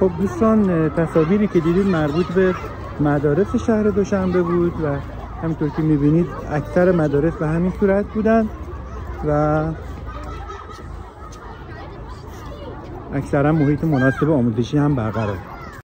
خب دوستان، تصاویری که دیدید مربوط به مدارس شهر دوشنبه بود و همینطور که میبینید اکثر مدارس به همین صورت بودن و اکثرا محیط مناسب آموزشی هم برقرار.